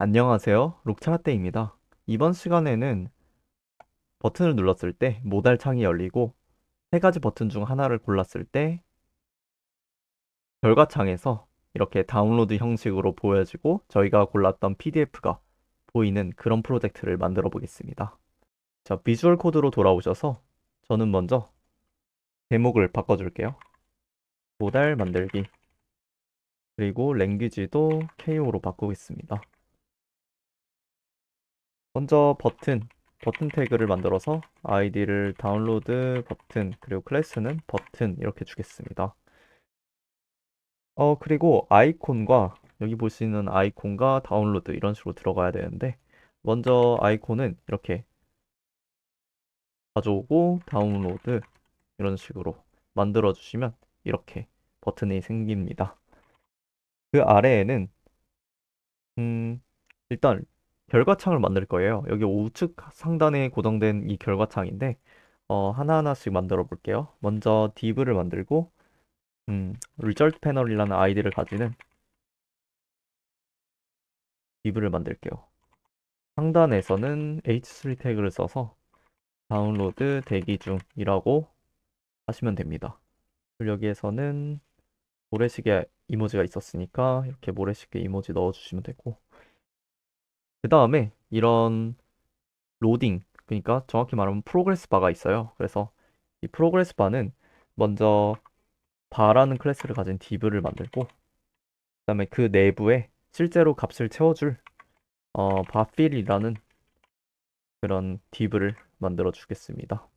안녕하세요. 록차라떼입니다. 이번 시간에는 버튼을 눌렀을 때 모달 창이 열리고 세 가지 버튼 중 하나를 골랐을 때 결과창에서 이렇게 다운로드 형식으로 보여지고 저희가 골랐던 PDF가 보이는 그런 프로젝트를 만들어 보겠습니다. 자, 비주얼 코드로 돌아오셔서 저는 먼저 제목을 바꿔줄게요. 모달 만들기. 그리고 랭귀지도 KO로 바꾸겠습니다. 먼저 버튼 태그를 만들어서 아이디를 다운로드 버튼, 그리고 클래스는 버튼 이렇게 주겠습니다. 그리고 아이콘과 여기 보시는 아이콘과 다운로드 이런 식으로 들어가야 되는데 먼저 아이콘은 이렇게 가져오고 다운로드 이런 식으로 만들어 주시면 이렇게 버튼이 생깁니다. 그 아래에는 음, 일단 결과창을 만들 거예요. 여기 우측 상단에 고정된 이 결과창인데 하나하나씩 만들어 볼게요. 먼저 div를 만들고 result 패널이라는 아이디를 가지는 div를 만들게요. 상단에서는 h3 태그를 써서 다운로드 대기 중이라고 하시면 됩니다. 그리고 여기에서는 모래시계 이모지가 있었으니까 이렇게 모래시계 이모지 넣어주시면 되고 그 다음에 이런 로딩, 그러니까 정확히 말하면 프로그레스 바가 있어요. 그래서 이 프로그레스 바는 먼저 바라는 클래스를 가진 div를 만들고 그다음에 그 내부에 실제로 값을 채워줄 바필이라는 그런 div를 만들어 주겠습니다.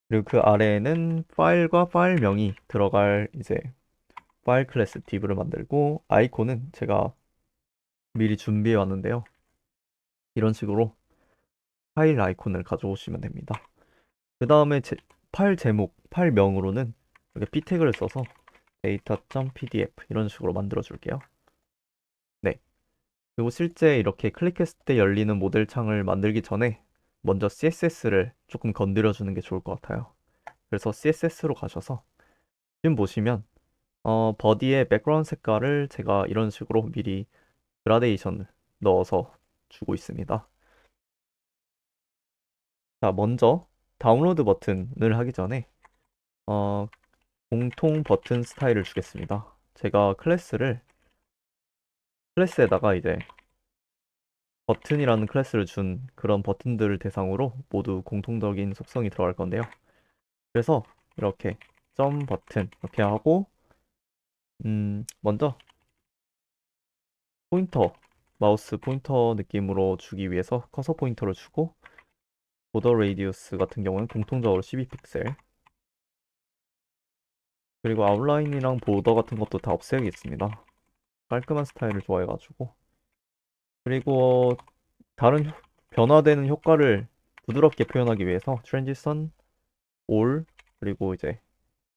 그리고 그 아래에는 파일과 파일명이 들어갈 이제 파일 클래스 div를 만들고 아이콘은 제가 미리 준비해 왔는데요. 이런 식으로 파일 아이콘을 가져오시면 됩니다. 그 다음에 파일 제목, 파일명으로는 이렇게 p 태그를 써서 data.pdf 이런 식으로 만들어 줄게요. 네. 그리고 실제 이렇게 클릭했을 때 열리는 모델 창을 만들기 전에 먼저 CSS를 조금 건드려 주는 게 좋을 것 같아요. 그래서 CSS로 가셔서 지금 보시면 버디의 백그라운드 색깔을 제가 이런 식으로 미리 그라데이션을 넣어서 주고 있습니다. 자, 먼저 다운로드 버튼을 하기 전에 어, 공통 버튼 스타일을 주겠습니다. 제가 클래스에다가 이제 버튼이라는 클래스를 준 그런 버튼들을 대상으로 모두 공통적인 속성이 들어갈 건데요. 그래서 이렇게 점 버튼 이렇게 하고 먼저 포인터 마우스 포인터 느낌으로 주기 위해서 커서 포인터를 주고 보더 레디우스 같은 경우는 공통적으로 12픽셀 그리고 아웃라인이랑 보더 같은 것도 다 없애야겠습니다. 깔끔한 스타일을 좋아해가지고 그리고 다른 변화되는 효과를 부드럽게 표현하기 위해서 트랜지션, 올 그리고 이제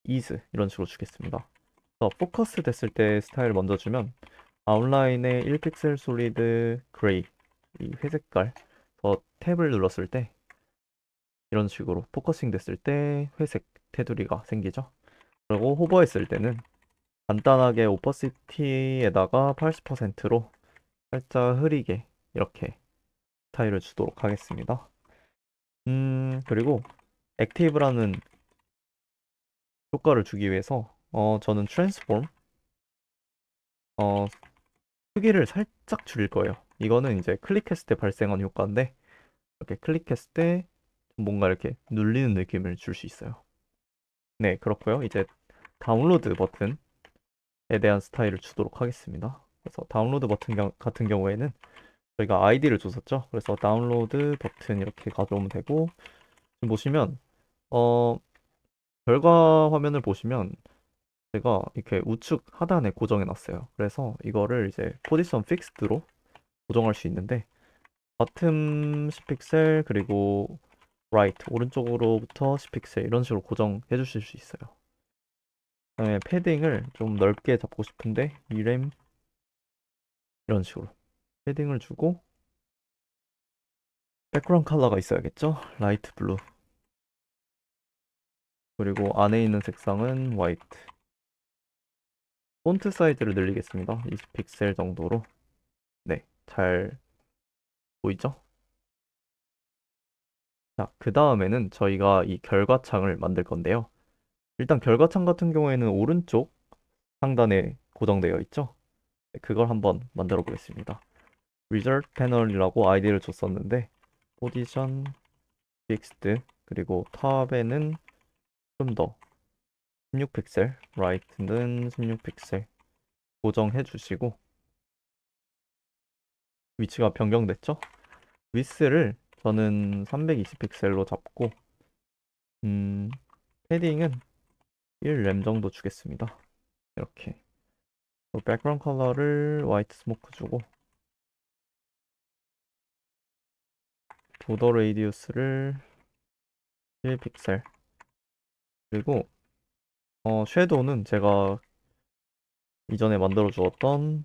이즈 이런 식으로 주겠습니다. 포커스 됐을 때 스타일 먼저 주면 아웃라인에 1픽셀 솔리드 그레이 이 회색깔 탭을 눌렀을 때 이런 식으로 포커싱 됐을 때 회색 테두리가 생기죠. 그리고 호버했을 때는 간단하게 오퍼시티에다가 80%로 살짝 흐리게 이렇게 스타일을 주도록 하겠습니다. 그리고 액티브라는 효과를 주기 위해서 저는 트랜스폼 어, 크기를 살짝 줄일 거예요. 이거는 이제 클릭했을 때 발생한 효과인데 이렇게 클릭했을 때 뭔가 이렇게 눌리는 느낌을 줄 수 있어요. 네, 그렇고요. 이제 다운로드 버튼에 대한 스타일을 주도록 하겠습니다. 그래서 다운로드 버튼 같은 경우에는 저희가 아이디를 줬었죠. 그래서 다운로드 버튼 이렇게 가져오면 되고 지금 보시면 어, 결과 화면을 보시면 제가 이렇게 우측 하단에 고정해 놨어요. 그래서 이거를 이제 포지션 픽스드로 고정할 수 있는데 바텀 10픽셀 그리고 라이트 오른쪽으로부터 10픽셀 이런 식으로 고정해 주실 수 있어요. 그다음에 패딩을 좀 넓게 잡고 싶은데 이램 이런 식으로 패딩을 주고 백그라운드 컬러가 있어야겠죠? 라이트 블루 그리고 안에 있는 색상은 화이트 폰트 사이즈를 늘리겠습니다. 20픽셀 정도로. 네. 잘 보이죠? 자, 그 다음에는 저희가 이 결과창을 만들 건데요. 일단 결과창 같은 경우에는 오른쪽 상단에 고정되어 있죠? 네, 그걸 한번 만들어 보겠습니다. Result 패널이라고 아이디를 줬었는데 포지션 fixed 그리고 탑에는 좀 더 16픽셀, right는 16픽셀 고정해 주시고 위치가 변경됐죠? width를 저는 320픽셀로 잡고 음, 패딩은 1램 정도 주겠습니다. 이렇게 백그라운드 컬러를 화이트 스모크 주고 보더 레이디우스를 1픽셀 그리고 섀도우는 제가 이전에 만들어 주었던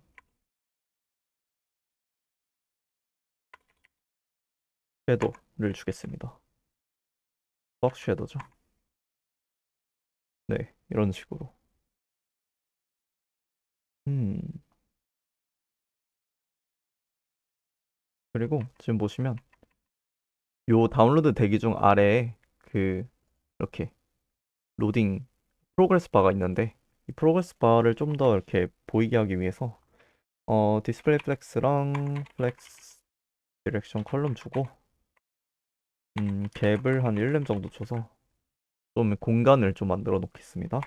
섀도우를 주겠습니다. 박 섀도우죠. 네, 이런 식으로. 음, 그리고 지금 보시면 요 다운로드 대기 중 아래에 그 이렇게 로딩 프로그레스 바가 있는데 이 프로그레스 바를 좀 더 이렇게 보이게 하기 위해서 디스플레이 플렉스랑 플렉스 디렉션 컬럼 주고 갭을 한 1렘 정도 줘서 좀 공간을 좀 만들어 놓겠습니다.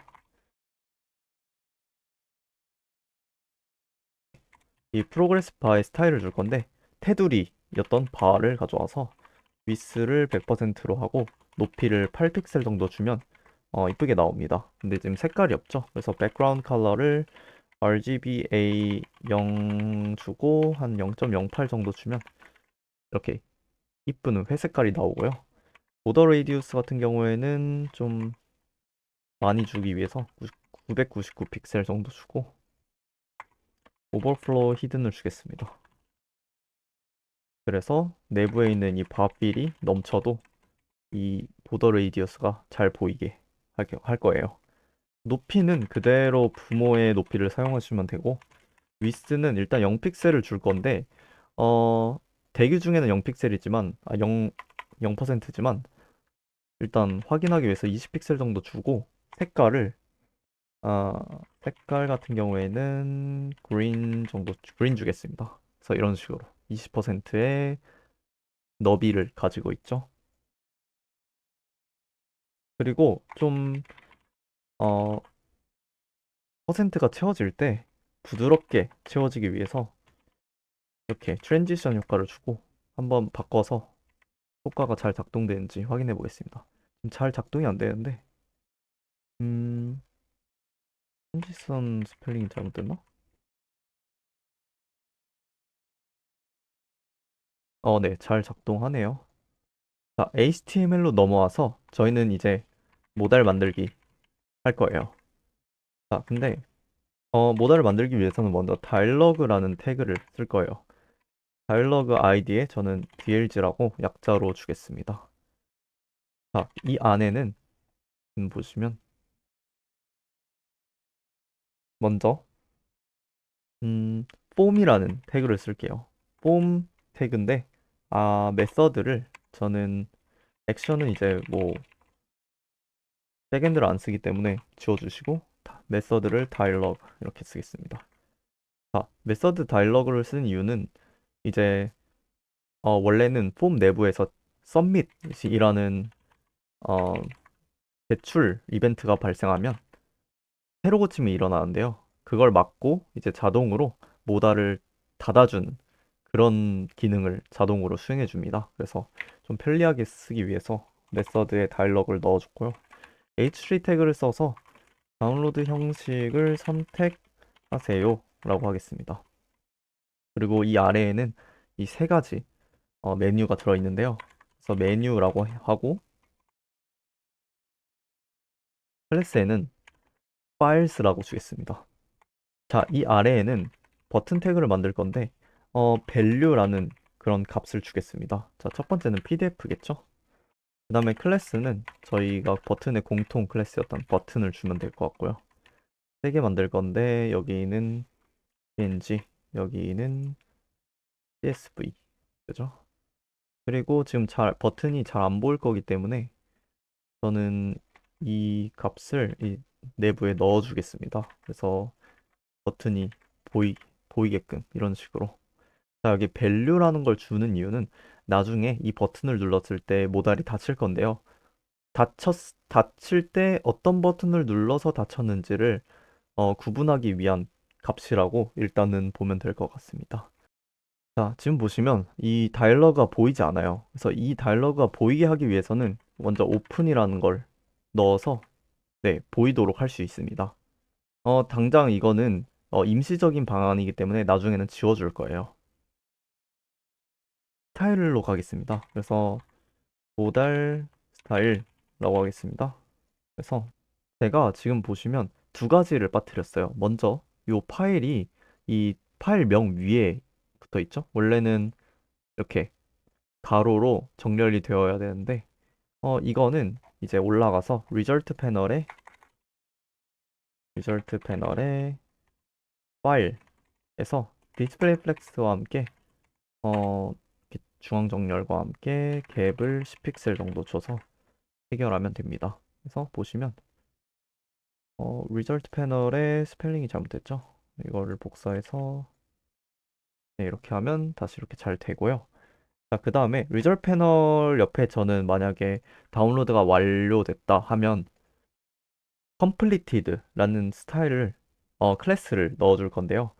이 프로그레스 바의 스타일을 줄 건데 테두리였던 바를 가져와서 위스를 100%로 하고 높이를 8픽셀 정도 주면 이쁘게 나옵니다. 근데 지금 색깔이 없죠. 그래서 백그라운드 컬러를 RGBA 0 주고 한 0.08 정도 주면 이렇게 이쁜 회색깔이 나오고요. 보더 레디우스 같은 경우에는 좀 많이 주기 위해서 999 픽셀 정도 주고 오버플로우 히든을 주겠습니다. 그래서 내부에 있는 이 바필이 넘쳐도 이 보더 레이디어스가 잘 보이게 할 거예요. 높이는 그대로 부모의 높이를 사용하시면 되고 위스는 일단 0픽셀을 줄 건데 어 대기 중에는 0픽셀이지만 0%지만 일단 확인하기 위해서 20픽셀 정도 주고 색깔을 아 색깔 같은 경우에는 그린 주겠습니다. 그래서 이런 식으로 20%의 너비를 가지고 있죠. 그리고 좀 어, 퍼센트가 채워질 때 부드럽게 채워지기 위해서 이렇게 트랜지션 효과를 주고 한번 바꿔서 효과가 잘 작동되는지 확인해 보겠습니다. 지금 잘 작동이 안 되는데 음, 트랜지션 스펠링이 잘못됐나? 네, 잘 작동하네요. 자, HTML로 넘어와서 저희는 이제 모달 만들기 할 거예요. 자, 근데 모달을 만들기 위해서는 먼저 다이얼로그라는 태그를 쓸 거예요. 다이얼로그 아이디에 저는 DLG라고 약자로 주겠습니다. 자, 이 안에는 보시면 먼저 폼이라는 태그를 쓸게요. 폼 태그인데 메서드를 저는 액션은 이제 뭐 백엔드를 안 쓰기 때문에 지워주시고 메서드를 다이얼로그 이렇게 쓰겠습니다. 자, 메서드 다이얼로그를 쓴 이유는 이제 원래는 폼 내부에서 submit이라는 어, 제출 이벤트가 발생하면 새로 고침이 일어나는데요. 그걸 막고 이제 자동으로 모달을 닫아주는 그런 기능을 자동으로 수행해 줍니다. 그래서 좀 편리하게 쓰기 위해서 메서드에 다이얼로그를 넣어줬고요. H3 태그를 써서 다운로드 형식을 선택하세요 라고 하겠습니다. 그리고 이 아래에는 이 세 가지 메뉴가 들어있는데요. 그래서 메뉴라고 하고 클래스에는 files라고 주겠습니다. 자, 이 아래에는 버튼 태그를 만들 건데 value라는 그런 값을 주겠습니다. 자, 첫 번째는 PDF겠죠? 그 다음에 클래스는 저희가 버튼의 공통 클래스였던 버튼을 주면 될 것 같고요. 세 개 만들 건데 여기는 png, 여기는 CSV. 그죠? 그리고 지금 버튼이 잘 안 보일 거기 때문에 저는 이 값을 이 내부에 넣어 주겠습니다. 그래서 버튼이 보이게끔 이런 식으로. 자, 여기 value라는 걸 주는 이유는 나중에 이 버튼을 눌렀을 때 모달이 닫힐 건데요. 닫힐 때 어떤 버튼을 눌러서 닫혔는지를 구분하기 위한 값이라고 일단은 보면 될 것 같습니다. 자, 지금 보시면 이 다이얼로그가 보이지 않아요. 그래서 이 다이얼로그가 보이게 하기 위해서는 먼저 오픈이라는 걸 넣어서 네, 보이도록 할 수 있습니다. 당장 이거는 임시적인 방안이기 때문에 나중에는 지워줄 거예요. 스타일로 가겠습니다. 그래서 모달 스타일이라고 하겠습니다. 그래서 제가 지금 보시면 두 가지를 빠뜨렸어요. 먼저 이 파일이 이 파일명 위에 붙어 있죠. 원래는 이렇게 가로로 정렬이 되어야 되는데 이거는 이제 올라가서 리절트 패널에 파일에서 디스플레이 플렉스와 함께 이렇게 중앙 정렬과 함께 갭을 10픽셀 정도 줘서 해결하면 됩니다. 그래서 보시면 리절트 패널에 스펠링이 잘못됐죠? 이거를 복사해서 네, 이렇게 하면 다시 이렇게 잘 되고요. 자, 그 다음에 리절트 패널 옆에 저는 만약에 다운로드가 완료됐다 하면 completed라는 스타일을 클래스를 넣어줄 건데요.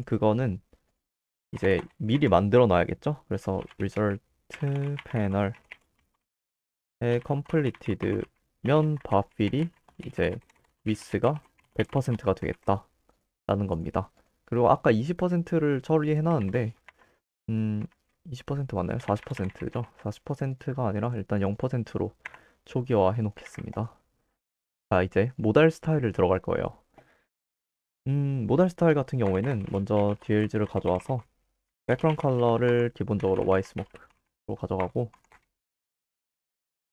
그거는 이제 미리 만들어 놔야겠죠? 그래서 result panel에 completed면 바필이 이제 width가 100%가 되겠다라는 겁니다. 그리고 아까 20%를 처리해 놨는데 20% 맞나요? 40%죠? 40%가 아니라 일단 0%로 초기화 해 놓겠습니다. 자, 이제 모달 스타일을 들어갈 거예요. 모달 스타일 같은 경우에는 먼저 DLG를 가져와서 백그라운드 컬러를 기본적으로 화이트 스모크로 가져가고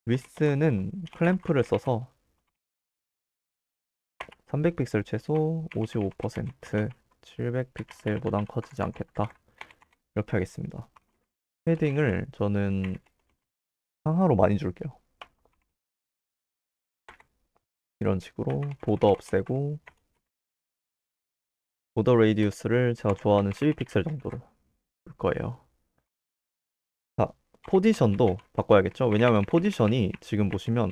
위스는 클램프를 써서 300픽셀 최소 55% 700픽셀보단 커지지 않겠다 이렇게 하겠습니다. 패딩을 저는 상하로 많이 줄게요. 이런 식으로 보더 없애고 보더 레이디우스를 제가 좋아하는 12픽셀 정도로 줄 거예요. 자, 포지션도 바꿔야겠죠? 왜냐하면 포지션이 지금 보시면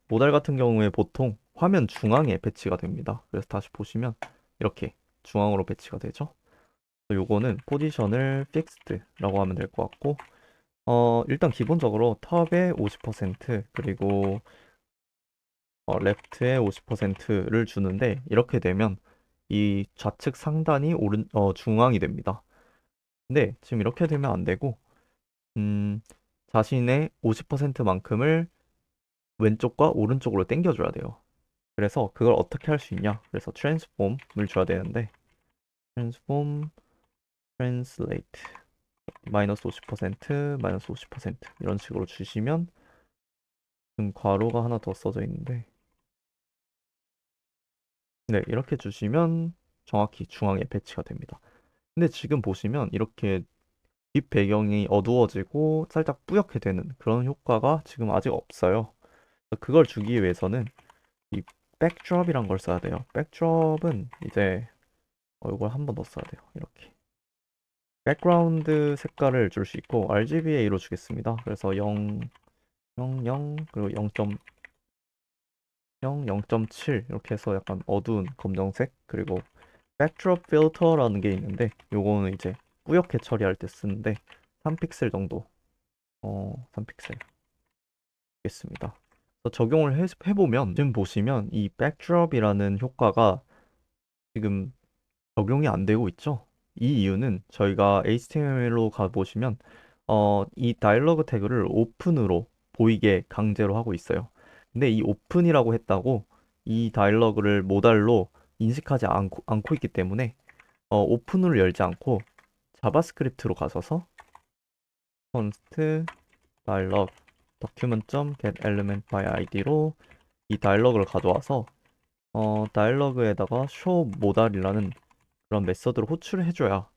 모달 같은 경우에 보통 화면 중앙에 배치가 됩니다. 그래서 다시 보시면 이렇게 중앙으로 배치가 되죠. 요거는 포지션을 fixed라고 하면 될 것 같고 일단 기본적으로 톱에 50% 그리고 레프트에 50%를 주는데 이렇게 되면 이 좌측 상단이 중앙이 됩니다. 근데 지금 이렇게 되면 안 되고 자신의 50%만큼을 왼쪽과 오른쪽으로 당겨줘야 돼요. 그래서 그걸 어떻게 할 수 있냐? 그래서 transform을 줘야 되는데 transform translate 마이너스 50% 마이너스 50% 이런 식으로 주시면 지금 괄호가 하나 더 써져 있는데 네, 이렇게 주시면 정확히 중앙에 배치가 됩니다. 근데 지금 보시면 이렇게 뒷 배경이 어두워지고 살짝 뿌옇게 되는 그런 효과가 지금 아직 없어요. 그걸 주기 위해서는 이 백드롭이란 걸 써야 돼요. 백드롭은 이제 이걸 한 번 더 써야 돼요. 이렇게 백그라운드 색깔을 줄 수 있고 RGBA로 주겠습니다. 그래서 0, 0, 0 그리고 0.0, 0.7 이렇게 해서 약간 어두운 검정색 그리고 백드롭 필터라는 게 있는데 요거는 이제 뿌옇게 처리할 때 쓰는데 3픽셀 정도 3픽셀 있습니다. 적용을 해보면 지금 보시면 이 백드롭이라는 효과가 지금 적용이 안 되고 있죠. 이 이유는 저희가 HTML로 가보시면 이 다이얼로그 태그를 오픈으로 보이게 강제로 하고 있어요. 근데 이 오픈이라고 했다고 이 다이얼로그를 모달로 인식하지 않고 있기 때문에 오픈을 열지 않고 자바스크립트로 가셔서 const dialog document.getElement by id로 이 다이얼로그를 가져와서 다이얼로그에다가 show 모달이라는 그런 메서드를 호출을 해줘야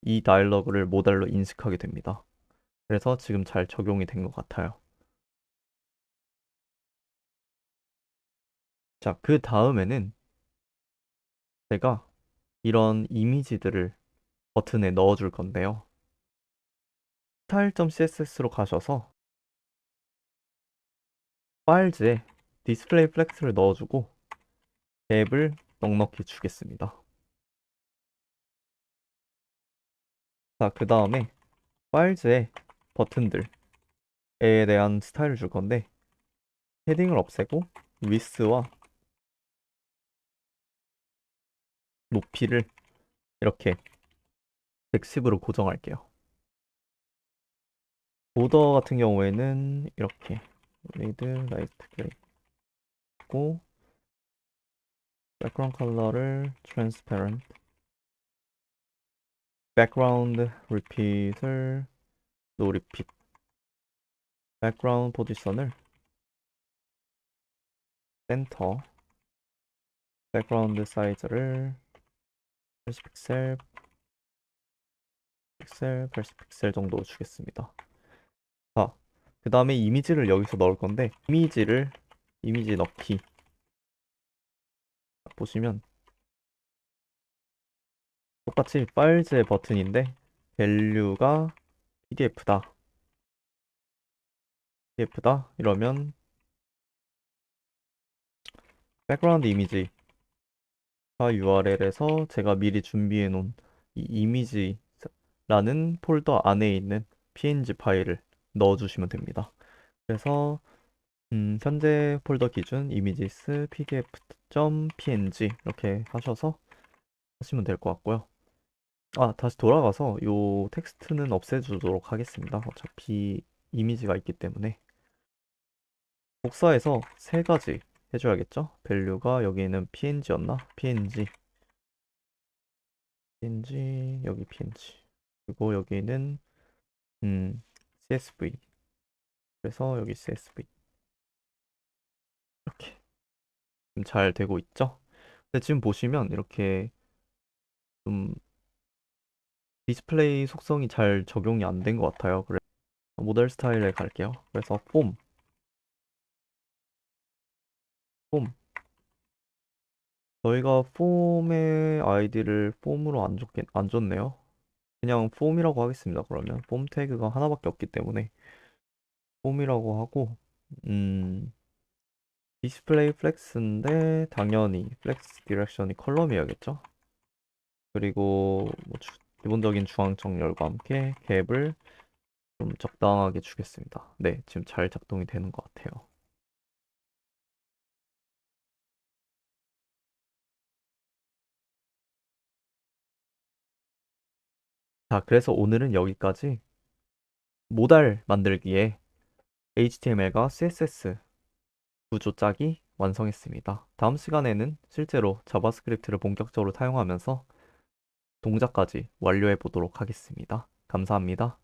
이 다이얼로그를 모델로 인식하게 됩니다. 그래서 지금 잘 적용이 된 것 같아요. 자, 그 다음에는 제가 이런 이미지들을 버튼에 넣어줄 건데요. style.css로 가셔서 파일즈에 디스플레이 플렉스를 넣어주고 탭을 넉넉히 주겠습니다. 자, 그 다음에 파일즈에 버튼들에 대한 스타일을 줄 건데 헤딩을 없애고 위스와 높이를 이렇게 110으로 고정할게요. 보더 같은 경우에는 이렇게 레이드 라이트 그레이 고 백그라운드 컬러를 트랜스페런트 백그라운드 리핏을 노 리핏 백그라운드 포지션을 센터 백그라운드 사이즈를 80픽셀 픽셀 80픽셀 정도 주겠습니다. 자, 그 다음에 이미지를 여기서 넣을 건데 이미지 넣기 보시면 똑같이 파일즈의 버튼인데 밸류가 PDF다 이러면 백그라운드 이미지가 URL에서 제가 미리 준비해 놓은 이 이미지라는 폴더 안에 있는 PNG 파일을 넣어주시면 됩니다. 그래서 현재 폴더 기준 images pdf.png 이렇게 하셔서 하시면 될 것 같고요. 아, 다시 돌아가서 요 텍스트는 없애주도록 하겠습니다. 어차피 이미지가 있기 때문에 복사해서 세 가지 해줘야겠죠? 밸류가 여기는 png였나? png 여기 png 그리고 여기는 csv 그래서 여기 csv 이렇게 잘 되고 있죠? 근데 지금 보시면 이렇게 좀 디스플레이 속성이 잘 적용이 안 된 것 같아요. 그래서 모델 스타일에 갈게요. 그래서 폼. 저희가 폼의 아이디를 폼으로 안 줬네요. 그냥 폼이라고 하겠습니다. 그러면 폼 태그가 하나밖에 없기 때문에 폼이라고 하고 음 디스플레이 플렉스인데 당연히 플렉스 디렉션이 컬럼이어야겠죠. 그리고 뭐 기본적인 중앙 정렬과 함께 갭을 좀 적당하게 주겠습니다. 네, 지금 잘 작동이 되는 것 같아요. 자, 그래서 오늘은 여기까지 모달 만들기에 HTML과 CSS 구조 짜기 완성했습니다. 다음 시간에는 실제로 자바스크립트를 본격적으로 사용하면서 동작까지 완료해 보도록 하겠습니다. 감사합니다.